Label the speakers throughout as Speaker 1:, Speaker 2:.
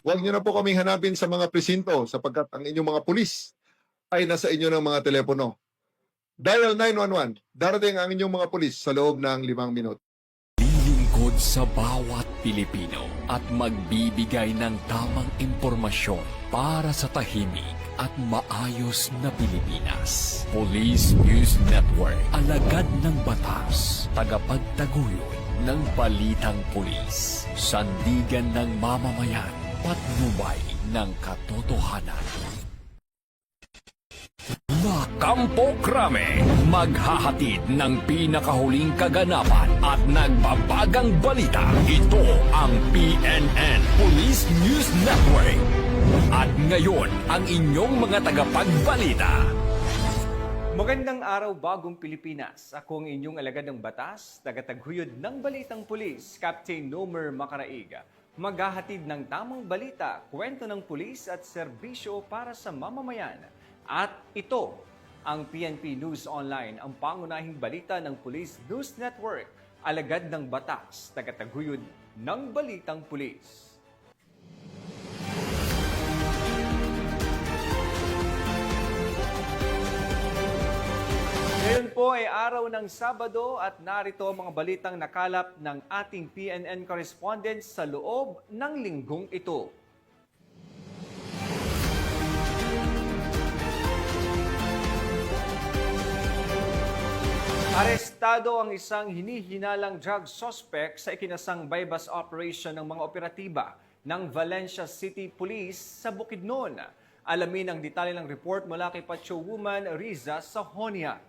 Speaker 1: Huwag niyo na po kaming hanapin sa mga presinto sapagkat ang inyong mga pulis ay nasa inyo ng mga telepono. Dial 911. Darating ang inyong mga pulis sa loob ng 5 minuto.
Speaker 2: Lilingkod sa bawat Pilipino at magbibigay ng tamang impormasyon para sa tahimik at maayos na Pilipinas. Police News Network, alagad ng batas, tagapagtaguyod ng balitang pulis, sandigan ng mamamayan, patnubay ng katotohanan. Kampo Krame, maghahatid ng pinakahuling kaganapan at nagbabagang balita. Ito ang PNN Police News Network. At ngayon, ang inyong mga tagapagbalita.
Speaker 3: Magandang araw, bagong Pilipinas. Ako ang inyong alagad ng batas, tagataguyod ng Balitang Pulis, Captain Nomer Macaraiga. Maghahatid ng tamang balita, kwento ng pulis at serbisyo para sa mamamayan. At ito, ang PNP News Online, ang pangunahing balita ng Police News Network, alagad ng batas, tagataguyod ng Balitang Pulis. Ngayon po ay araw ng Sabado at narito ang mga balitang nakalap ng ating PNN correspondent sa loob ng linggong ito. Arestado ang isang hinihinalang drug suspect sa ikinasang bypass operation ng mga operatiba ng Valencia City Police sa Bukidnon. Alamin ang detalye ng report mula kay Pacho Woman Riza Sahonia.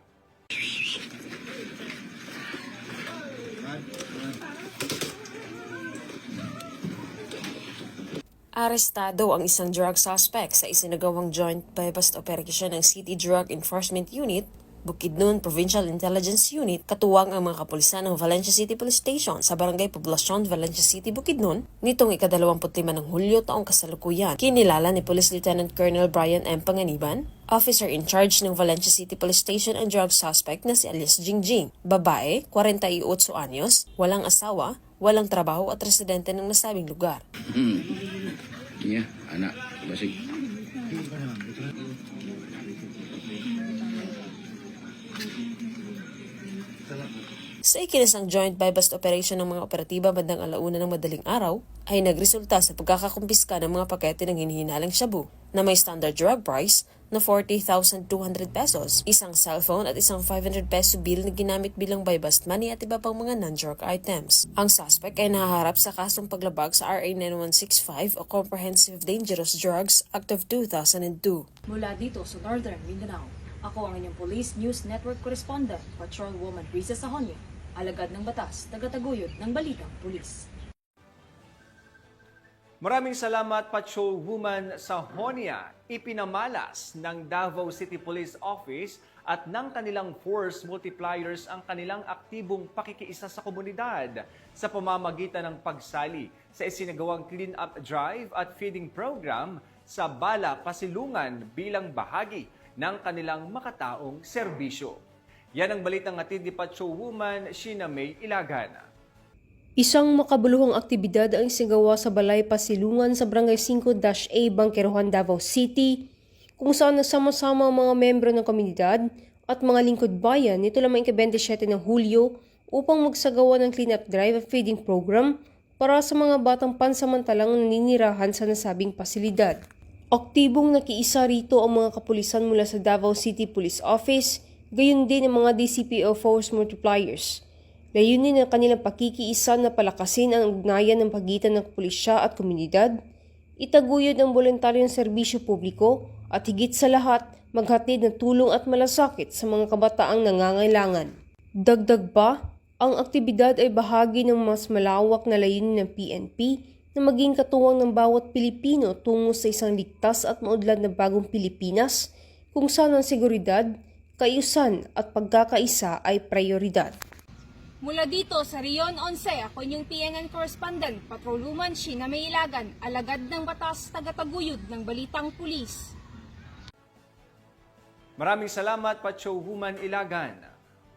Speaker 4: Arestado ang isang drug suspect sa isinagawang joint bypass operation ng City Drug Enforcement Unit, Bukidnon Provincial Intelligence Unit, katuwang ang mga kapulisan ng Valencia City Police Station sa Barangay Poblacion, Valencia City, Bukidnon, nitong ika-25 ng Hulyo taong kasalukuyan. Kinilala ni Police Lieutenant Colonel Brian M. Panganiban, officer in charge ng Valencia City Police Station, ang drug suspect na si Alias Jingjing. Babae, 48 anyos, walang asawa, walang trabaho at residente ng nasabing lugar.
Speaker 5: Iya, anak basig.
Speaker 4: Sa ikinasang joint bypass operation ng mga operatiba bandang 1:00 ng madaling araw, ay nagresulta sa pagkakakumpiska ng mga pakete ng hinihinalang shabu na may standard drug price na 40,200 pesos, isang cellphone at isang 500 peso bill na ginamit bilang bypass money at iba pang mga non-drug items. Ang suspect ay nahaharap sa kasong paglabag sa RA 9165 o Comprehensive Dangerous Drugs Act of 2002.
Speaker 6: Mula dito sa Northern Mindanao, ako ang inyong Police News Network correspondent, Patrol Woman Riza Sahonia, alagad ng batas, tagataguyod ng Balitang Pulis.
Speaker 3: Maraming salamat, Patrol Woman Sahonia. Ipinamalas ng Davao City Police Office at ng kanilang force multipliers ang kanilang aktibong pakikiisa sa komunidad sa pamamagitan ng pagsali sa isinagawang clean-up drive at feeding program sa Bala, Pasilungan bilang bahagi ng kanilang makataong serbisyo. Yan ang balitang hatid ni Patrol Woman Sheena May Ilagan.
Speaker 7: Isang makabuluhang aktibidad ang isinagawa sa Balay Pasilungan sa Barangay 5-A, Bangkerohan, Davao City, kung saan nagsama-sama ang mga membro ng komunidad at mga lingkod bayan nito lamang ika-27 ng Hulyo upang magsagawa ng clean-up drive at feeding program para sa mga batang pansamantalang naninirahan sa nasabing pasilidad. Aktibong nakiisa rito ang mga kapulisan mula sa Davao City Police Office, gayon din ang mga DCPO Force Multipliers. Layunin ng kanilang pakikiisa na palakasin ang ugnayan ng pagitan ng pulisya at komunidad, itaguyod ang voluntaryong serbisyo publiko at higit sa lahat, maghatid ng tulong at malasakit sa mga kabataang nangangailangan. Dagdag pa, ang aktibidad ay bahagi ng mas malawak na layunin ng PNP na maging katuwang ng bawat Pilipino tungo sa isang ligtas at maudlad na bagong Pilipinas kung saan ang seguridad, kaayusan at pagkakaisa ay prioridad.
Speaker 8: Mula dito sa Rion 11, ako inyong PNN correspondent, Patrolwoman Sheena May Ilagan, alagad ng batas, tagataguyod ng Balitang Pulis.
Speaker 3: Maraming salamat, Patrol Woman Ilagan.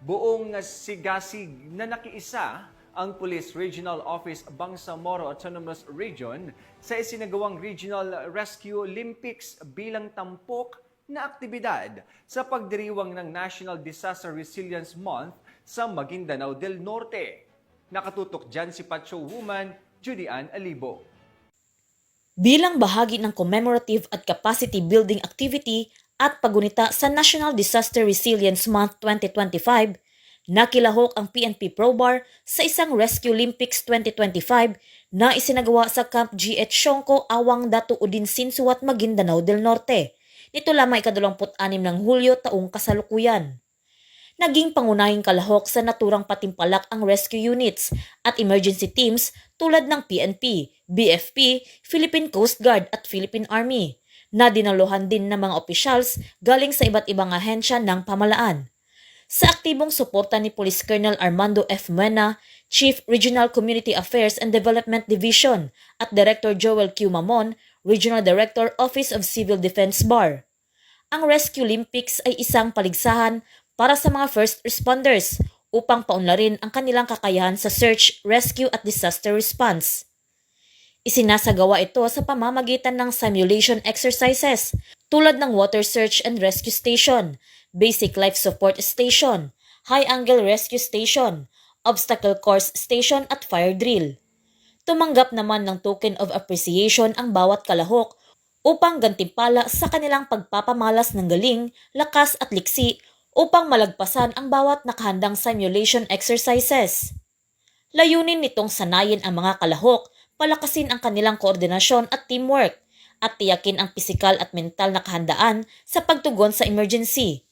Speaker 3: Buong sigasig na nakiisa ang Police Regional Office Bangsamoro Autonomous Region sa isinagawang Regional Rescue Olympics bilang tampok na aktibidad sa pagdiriwang ng National Disaster Resilience Month sa Maguindanao del Norte. Nakatutok dyan si Patrol Woman Judy Ann Alibo.
Speaker 9: Bilang bahagi ng commemorative at capacity building activity at pagunita sa National Disaster Resilience Month 2025, nakilahok ang PNP ProBar sa isang Rescue Olympics 2025 na isinagawa sa Camp G.H. Shonko, Awang Datu Udin Sinsuat, Maguindanao del Norte. Nito lamang ika-26 ng Hulyo taong kasalukuyan. Naging pangunahing kalahok sa naturang patimpalak ang rescue units at emergency teams tulad ng PNP, BFP, Philippine Coast Guard at Philippine Army, na dinaluhan din ng mga opisyals galing sa iba't ibang ahensya ng pamalaan. Sa aktibong suporta ni Police Colonel Armando F. Mena, Chief Regional Community Affairs and Development Division at Director Joel Q. Mamon, Regional Director Office of Civil Defense BAR. Ang Rescue Olympics ay isang paligsahan para sa mga first responders upang paunlarin ang kanilang kakayahan sa search, rescue at disaster response. Isinasagawa ito sa pamamagitan ng simulation exercises tulad ng Water Search and Rescue Station, Basic Life Support Station, High Angle Rescue Station, Obstacle Course Station at Fire Drill. Tumanggap naman ng token of appreciation ang bawat kalahok upang gantimpala sa kanilang pagpapamalas ng galing, lakas at liksi upang malagpasan ang bawat nakahandang simulation exercises. Layunin nitong sanayin ang mga kalahok, palakasin ang kanilang koordinasyon at teamwork, at tiyakin ang pisikal at mental na kahandaan sa pagtugon sa emergency.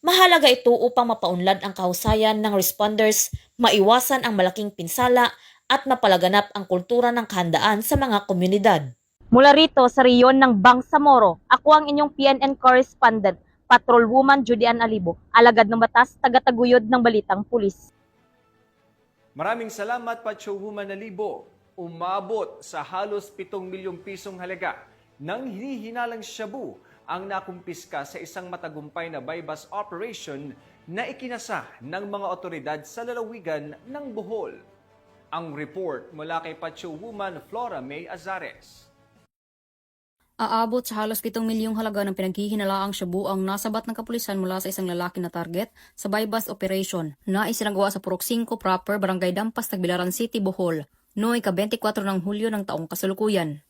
Speaker 9: Mahalaga ito upang mapaunlad ang kahusayan ng responders, maiwasan ang malaking pinsala at mapalaganap ang kultura ng kahandaan sa mga komunidad.
Speaker 10: Mula rito sa reyon ng Bangsamoro, ako ang inyong PNN correspondent, Patrol Woman Judy Ann Alibo, alagad ng batas, tagataguyod ng Balitang Pulis.
Speaker 3: Maraming salamat, Patrol Woman Alibo. Umabot sa halos 7 milyong pisong halaga ng hinihinalang shabu ang nakumpiska sa isang matagumpay na buy-bust operation na ikinasa ng mga otoridad sa lalawigan ng Bohol. Ang report mula kay Patrol Woman Flora May Azares.
Speaker 6: Aabot sa halos 7 milyong halaga ng pinaghihinalaang shabu ang nasabat ng kapulisan mula sa isang lalaki na target sa buy-bust operation na isinagawa sa Purok 5 proper, Barangay Dampas, Tagbilaran City, Bohol, noong ika-24 ng Hulyo ng taong kasalukuyan.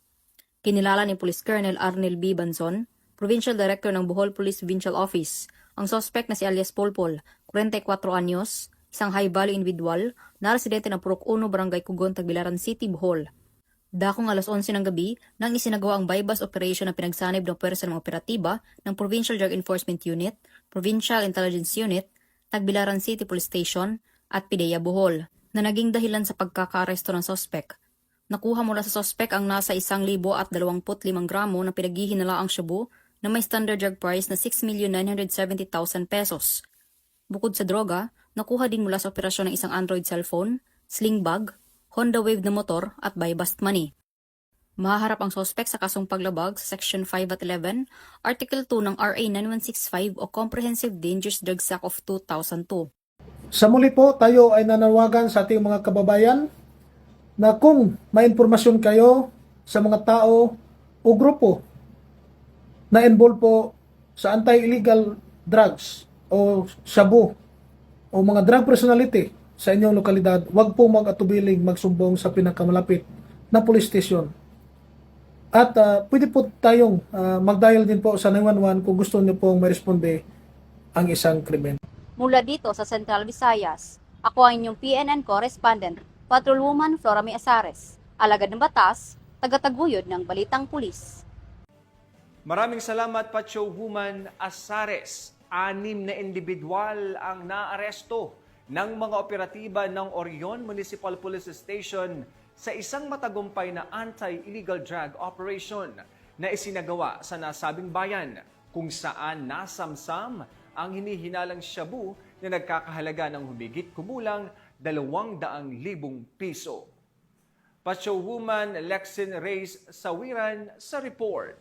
Speaker 6: Kinilala ni Police Colonel Arnel B. Banson, Provincial Director ng Bohol Police Provincial Office, ang suspect na si alias Polpol, 44 anyos, isang high-value individual na residente ng Purok 1, Barangay Kugon, Tagbilaran City, Bohol. Dakong alas 11 ng gabi nang isinagawa ang buy-bust operation na pinagsanib ng pwersa ng operatiba ng Provincial Drug Enforcement Unit, Provincial Intelligence Unit, Tagbilaran City Police Station at PIDEA Bohol na naging dahilan sa pagkakaaresto ng suspect. Nakuha mula sa suspect ang nasa 1,025 gramo na pinaghihinalaang shabu na may standard drug price na 6,970,000 pesos. Bukod sa droga, nakuha din mula sa operasyon ng isang Android cellphone, sling bag, Honda Wave na motor at buy-bust money. Mahaharap ang suspect sa kasong paglabag sa Section 5 at 11, Article 2 ng RA 9165 o Comprehensive Dangerous Drugs Act of 2002.
Speaker 11: Sa muli po, tayo ay nanawagan sa ating mga kababayan na kung may impormasyon kayo sa mga tao o grupo na involved po sa anti-illegal drugs o shabu o mga drug personality sa inyong lokalidad, huwag po mag-atubiling magsumbong sa pinakamalapit na police station. At pwede po tayong mag-dial din po sa 911 kung gusto niyo pong may-responde ang isang krimen.
Speaker 10: Mula dito sa Central Visayas, ako ang inyong PNN correspondent, Patrol Woman Flora May Azares, alagad ng batas, tagataguyod ng Balitang Pulis.
Speaker 3: Maraming salamat, Patrol Woman Azares. 6 na individual ang naaresto ng mga operatiba ng Orion Municipal Police Station sa isang matagumpay na anti-illegal drug operation na isinagawa sa nasabing bayan kung saan nasamsam ang hinihinalang shabu na nagkakahalaga ng humigit kumulang 200,000 piso. Patrol Woman Lexin Reyes Sawiran sa report.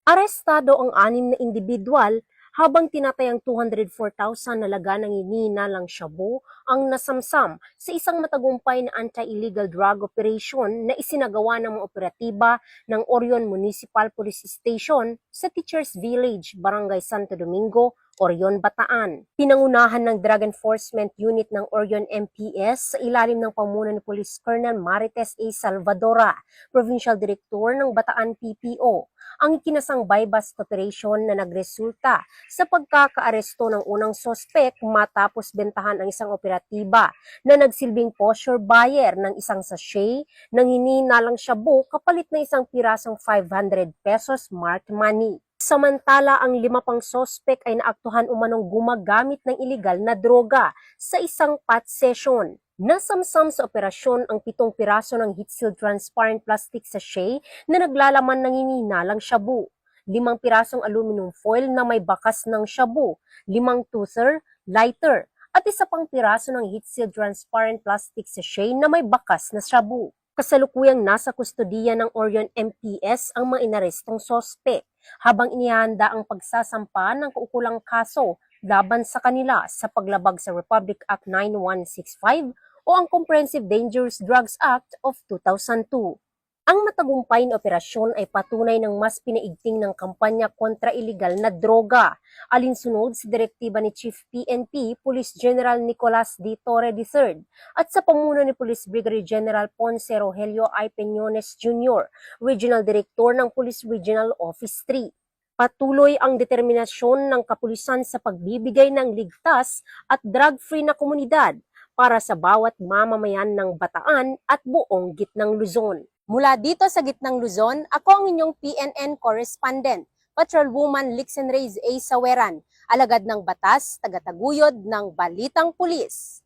Speaker 12: Arestado ang 6 na individual
Speaker 7: habang tinatayang 204,000 na laga ng hinihinalang shabu ang nasamsam sa isang matagumpay na anti-illegal drug operation na isinagawa ng mga operatiba ng Orion Municipal Police Station sa Teachers Village, Barangay Santo Domingo, Orion, Bataan. Pinangunahan ng Drug Enforcement Unit ng Orion MPS sa ilalim ng pamuno ni Police Colonel Marites A. Salvadora, Provincial Director ng Bataan PPO, ang ikinasang buy-bust operation na nagresulta sa pagkakaaresto ng unang sospek matapos bentahan ang isang operatiba na nagsilbing posture buyer ng isang sachet ng hinihinalang shabu kapalit na isang pirasong 500 pesos marked money. Samantala, ang 5 pang sospek ay naaktuhan umanong gumagamit ng iligal na droga sa isang pot session. Nasamsam sa operasyon ang 7 piraso ng heat-sealed transparent plastic sachet na naglalaman ng hinihinalang shabu, 5 pirasong aluminum foil na may bakas ng shabu, 5 toother, lighter, at 1 pang piraso ng heat-sealed transparent plastic sachet na may bakas na shabu. Kasalukuyang nasa kustodiya ng Orion MPS ang mga inarestong sospek, habang inihanda ang pagsasampa ng kaukulang kaso laban sa kanila sa paglabag sa Republic Act 9165 o ang Comprehensive Dangerous Drugs Act of 2002. Ang matagumpay na operasyon ay patunay ng mas pinaigting ng kampanya kontra iligal na droga, alinsunod sa direktiba ni Chief PNP Police General Nicolas D. Torre III at sa pamuno ni Police Brigadier General Ponce Rogelio I. Peñones Jr., Regional Director ng Police Regional Office 3. Patuloy ang determinasyon ng kapulisan sa pagbibigay ng ligtas at drug-free na komunidad para sa bawat mamamayan ng Bataan at buong Gitnang Luzon. Mula dito sa Gitnang Luzon, ako ang inyong PNN correspondent, Patrolwoman Lixen Reyes A. Saweran, alagad ng batas, tagataguyod ng Balitang Pulis.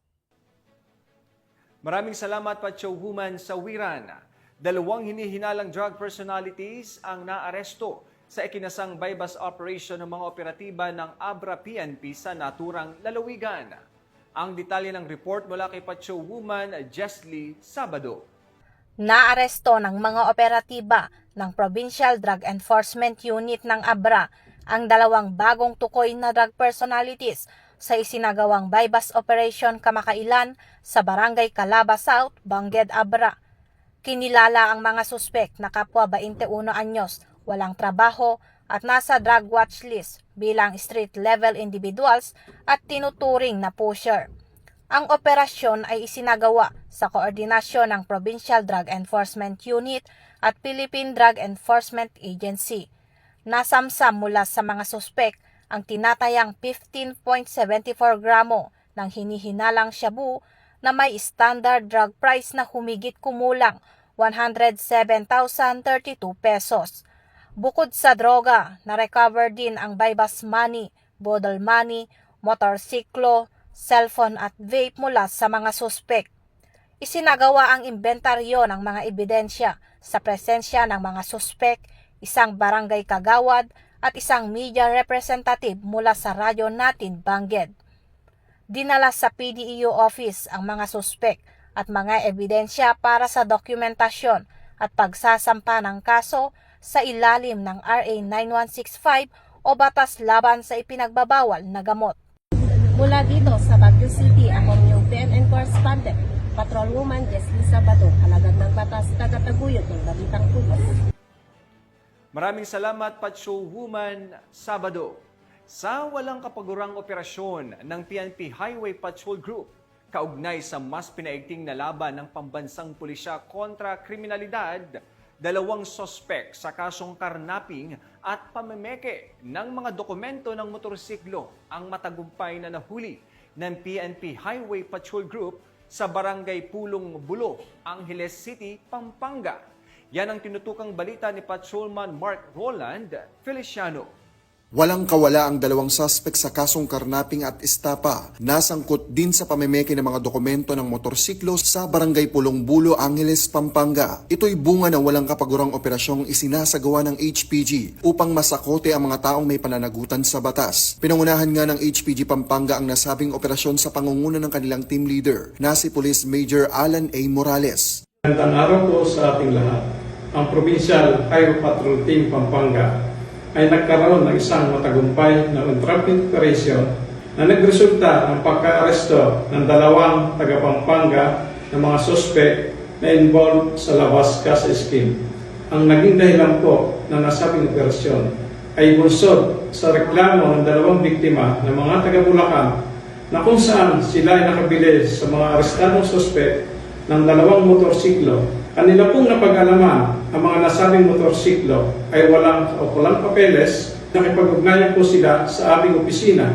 Speaker 3: Maraming salamat, Patrolwoman Saweran. 2 hinihinalang drug personalities ang naaresto sa ikinasang buy-bust operation ng mga operatiba ng Abra PNP sa naturang lalawigan. Ang detalye ng report mula kay Patrolwoman Jesly Sabado.
Speaker 12: Naaresto ng mga operatiba ng Provincial Drug Enforcement Unit ng Abra ang 2 bagong tukoy na drug personalities sa isinagawang buy-bust operation kamakailan sa Barangay Calaba South, Bangged, Abra. Kinilala ang mga suspek na kapwa 21 anyos, walang trabaho at nasa drug watch list bilang street-level individuals at tinuturing na pusher. Ang operasyon ay isinagawa sa koordinasyon ng Provincial Drug Enforcement Unit at Philippine Drug Enforcement Agency. Nasamsam mula sa mga suspek ang tinatayang 15.74 gramo ng hinihinalang shabu na may standard drug price na humigit kumulang 107,032 pesos. Bukod sa droga, na-recover din ang buy-bust money, bodle money, motorsiklo, cellphone at vape mula sa mga suspek. Isinagawa ang inventaryo ng mga ebidensya sa presensya ng mga suspek, isang barangay kagawad at isang media representative mula sa radyo natin Bangged. Dinala sa PDEO office ang mga suspek at mga ebidensya para sa dokumentasyon at pagsasampa ng kaso sa ilalim ng RA 9165 o Batas Laban sa Ipinagbabawal na Gamot.
Speaker 7: Mula dito sa Baguio City, ako ang inyong PNN correspondent, Patrolwoman Jesly Sabado, alagad ng batas, tagataguyod ng Balitang Pulis.
Speaker 3: Maraming salamat, Patrolwoman Sabado. Sa walang kapagurang operasyon ng PNP Highway Patrol Group, kaugnay sa mas pinaigting na laban ng pambansang pulisya kontra kriminalidad, 2 sospek sa kasong karnaping at pamemeke ng mga dokumento ng motorsiklo ang matagumpay na nahuli ng PNP Highway Patrol Group sa Barangay Pulong Bulo, Angeles City, Pampanga. Yan ang tinutukang balita ni Patrolman Mark Roland Feliciano.
Speaker 13: Walang kawala ang 2 suspect sa kasong karnaping at estapa. Nasangkot din sa pamemeke ng mga dokumento ng motorsiklo sa Barangay Pulong Bulo, Angeles, Pampanga. Ito'y bunga ng walang kapagurang operasyong isinasagawa ng HPG upang masakote ang mga taong may pananagutan sa batas. Pinangunahan nga ng HPG Pampanga ang nasabing operasyon sa pangunguna ng kanilang team leader na si Police Major Alan A. Morales.
Speaker 14: Magandang araw po sa ating lahat. Ang Provincial Highway Patrol Team Pampanga ay nagkaroon ng isang matagumpay na entrapment operation na nagresulta ng pagka-aresto ng 2 taga Pampanga na mga suspect na involved sa Labas Casa Scheme. Ang naging dahilan po na nasabing operasyon ay bunsod sa reklamo ng 2 biktima ng mga taga Bulacan na kung saan sila ay nakabili sa mga arestadong suspect ng 2 motorsiklo. Kanila pong napag-alaman ang mga nasabing motorsiklo ay walang papeles. Nakipag-ugnayan po sila sa aming opisina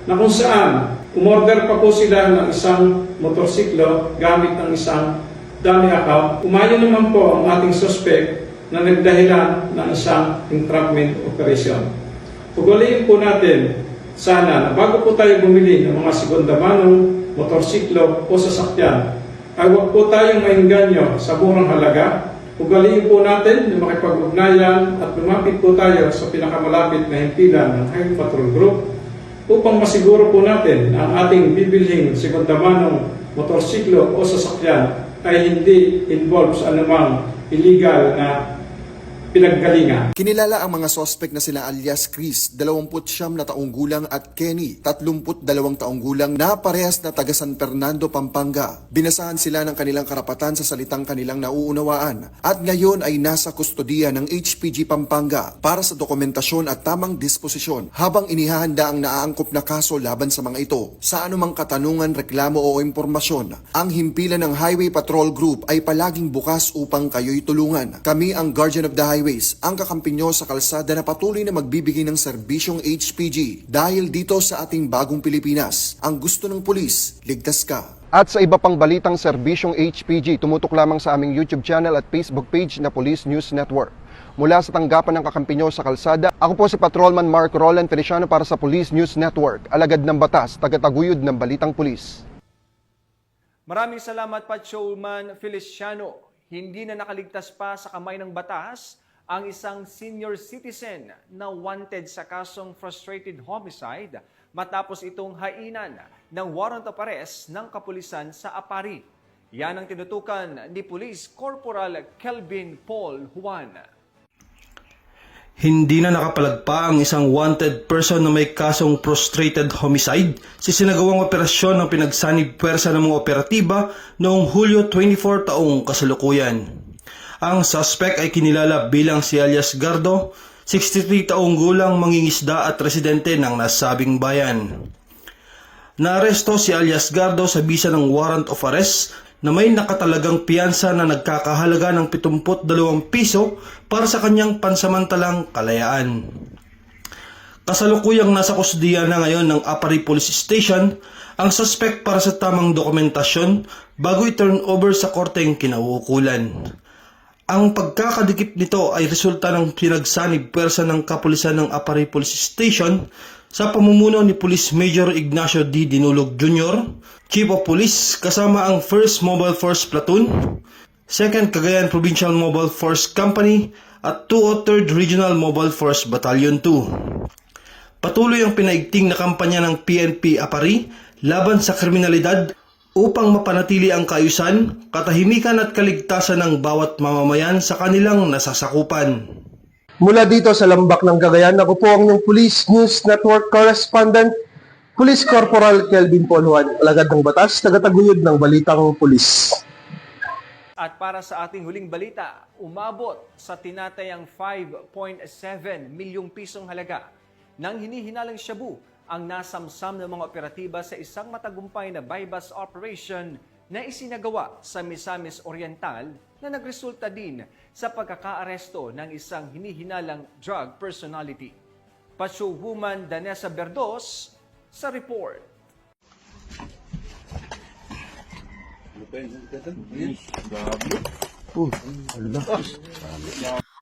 Speaker 14: na kung saan umorder pa po sila ng isang motorsiklo gamit ng isang dummy account. Umayon naman po ang ating suspect na nagdahilan ng isang entrapment operation. Ugaliin po natin sana na bago po tayo bumili ng mga segunda manong motorsiklo o sasakyan, ay huwag po tayong maingganyo sa murang halaga. Ugaliin po natin na makipag-ugnayan at lumapit po tayo sa pinakamalapit na himpilan ng Highway Patrol Group upang masiguro po natin na ang ating bibilhing segunda manong motorsiklo o sasakyan ay hindi involved sa anumang illegal na pinaggalingan.
Speaker 13: Kinilala ang mga sospek na sila alias Chris, 29 na taong gulang at Kenny, 32 taong gulang na parehas na taga San Fernando, Pampanga. Binasahan sila ng kanilang karapatan sa salitang kanilang nauunawaan at ngayon ay nasa kustodiya ng HPG Pampanga para sa dokumentasyon at tamang disposisyon habang inihahanda ang naaangkop na kaso laban sa mga ito. Sa anumang katanungan, reklamo o impormasyon, ang himpilan ng Highway Patrol Group ay palaging bukas upang kayo'y tulungan. Kami ang Guardian of the Highway, ang kakampi nyo sa kalsada na patuloy na magbibigay ng serbisyong HPG dahil dito sa ating bagong Pilipinas, ang gusto ng pulis, ligtas ka.
Speaker 15: At sa iba pang balitang serbisyong HPG, tumutok lamang sa aming YouTube channel at Facebook page na Police News Network. Mula sa tanggapan ng kakampi nyo sa kalsada, ako po si Patrolman Mark Roland Feliciano para sa Police News Network, alagad ng batas, tagataguyod ng balitang pulis.
Speaker 3: Maraming salamat, Patrolman Feliciano. Hindi na nakaligtas pa sa kamay ng batas ang isang senior citizen na wanted sa kasong frustrated homicide matapos itong hainan ng warrant of arrest ng kapulisan sa Apari. Yan ang tinutukan ni Police Corporal Kelvin Paul Juan.
Speaker 16: Hindi na nakapalagpa ang isang wanted person na may kasong frustrated homicide sa sinagawang operasyon ng pinagsanib puwersa ng mga operatiba noong Hulyo 24 taong kasalukuyan. Ang suspect ay kinilala bilang si alias Gardo, 63 taong gulang, mangingisda at residente ng nasabing bayan. Naaresto si alias Gardo sa bisa ng warrant of arrest na may nakatalagang piyansa na nagkakahalaga ng 72 piso para sa kanyang pansamantalang kalayaan. Kasalukuyang nasa kusdiya na ngayon ng Apari Police Station ang suspect para sa tamang dokumentasyon bago i-turn over sa korteng kinauukulan. Ang pagkakadikip nito ay resulta ng pinagsanib puwersa ng kapulisan ng Apari Police Station sa pamumuno ni Police Major Ignacio D. Dinulog Jr., Chief of Police, kasama ang 1st Mobile Force Platoon, 2nd Cagayan Provincial Mobile Force Company at 203rd Regional Mobile Force Battalion 2. Patuloy ang pinaigting na kampanya ng PNP Apari laban sa kriminalidad upang mapanatili ang kaayusan, katahimikan at kaligtasan ng bawat mamamayan sa kanilang nasasakupan.
Speaker 17: Mula dito sa Lambak ng Cagayan, ako po ang inyong Police News Network Correspondent, Police Corporal Kelvin Paul Juan, alagad ng batas, tagataguyod ng balitang pulis.
Speaker 3: At para sa ating huling balita, umabot sa tinatayang 5.7 milyong pisong halaga ng hinihinalang shabu ang nasamsam ng mga operatiba sa isang matagumpay na buy-bust operation na isinagawa sa Misamis Oriental na nagresulta din sa pagkakaaresto ng isang hinihinalang drug personality. Patrolwoman Danessa Berdos sa report.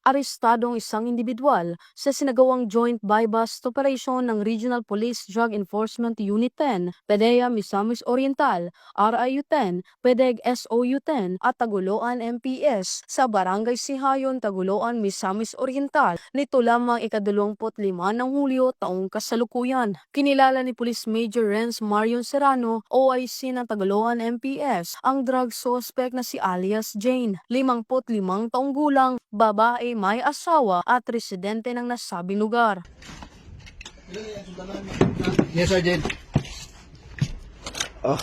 Speaker 18: Arestado ang isang individual sa sinagawang joint buy-bust operation ng Regional Police Drug Enforcement Unit 10, PDEA Misamis Oriental, RIU 10, PDEG SOU 10 at Taguloan MPS sa Barangay Sihayon, Taguloan, Misamis Oriental nito lamang ika-25 ng Hulyo taong kasalukuyan. Kinilala ni Police Major Renz Marion Serrano, OIC ng Taguloan MPS, ang drug suspect na si alias Jane, 55 taong gulang, babae lalaki, may asawa at residente ng nasabing lugar.
Speaker 11: Yes, Sergeant. Oh.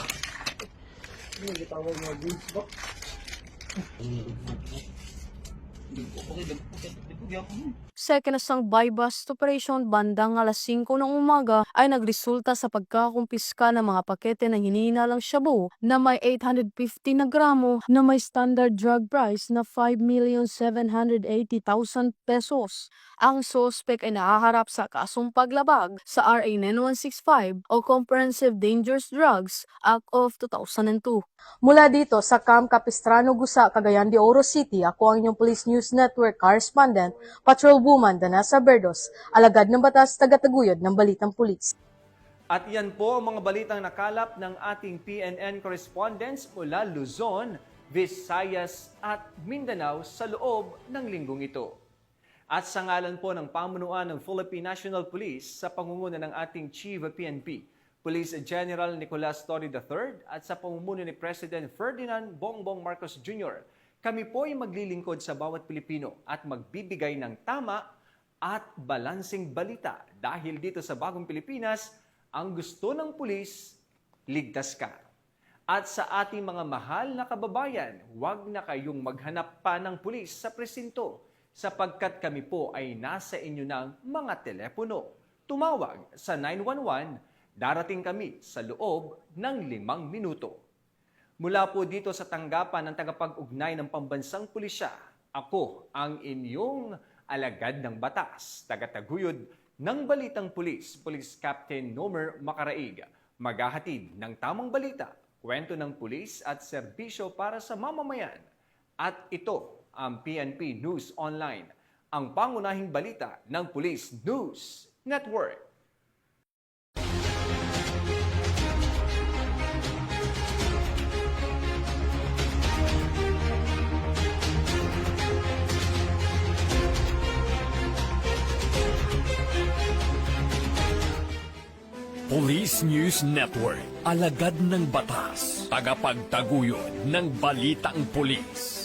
Speaker 18: Sa kinasang bypass operation bandang alas 5 ng umaga ay nagresulta sa pagkakumpiska ng mga pakete ng hinihinalang shabu na may 850 na gramo na may standard drug price na 5,780,000 pesos. Ang suspect ay nahaharap sa kasong paglabag sa RA 9165 o Comprehensive Dangerous Drugs Act of 2002. Mula dito sa Camp Capistrano, Gusa, Cagayan de Oro City, ako ang inyong Police News Network correspondent, Patrolwoman Danasa Berdos, alagad ng batas, tagataguyod ng Balitang Pulis.
Speaker 3: At yan po ang mga balitang nakalap ng ating PNN correspondents mula Luzon, Visayas at Mindanao sa loob ng linggong ito. At sa ngalan po ng pamunuan ng Philippine National Police sa pangunguna ng ating Chief of PNP, Police General Nicolas Torre III at sa pamumuno ni President Ferdinand Bongbong Marcos Jr., kami po ay maglilingkod sa bawat Pilipino at magbibigay ng tama at balansing balita dahil dito sa Bagong Pilipinas, ang gusto ng pulis, ligtas ka. At sa ating mga mahal na kababayan, huwag na kayong maghanap pa ng pulis sa presinto sapagkat kami po ay nasa inyo ng mga telepono. Tumawag sa 911, darating kami sa loob ng 5 minuto. Mula po dito sa tanggapan ng tagapag-ugnay ng Pambansang Pulisya, ako ang inyong alagad ng batas, tagataguyod ng Balitang Pulis, Police Captain Nomer Macaraig, maghahatid ng tamang balita, kwento ng pulis at serbisyo para sa mamamayan. At ito ang PNP News Online, ang pangunahing balita ng Police News Network.
Speaker 2: Police News Network, alagad ng batas, tagapagtaguyod ng balitang pulis.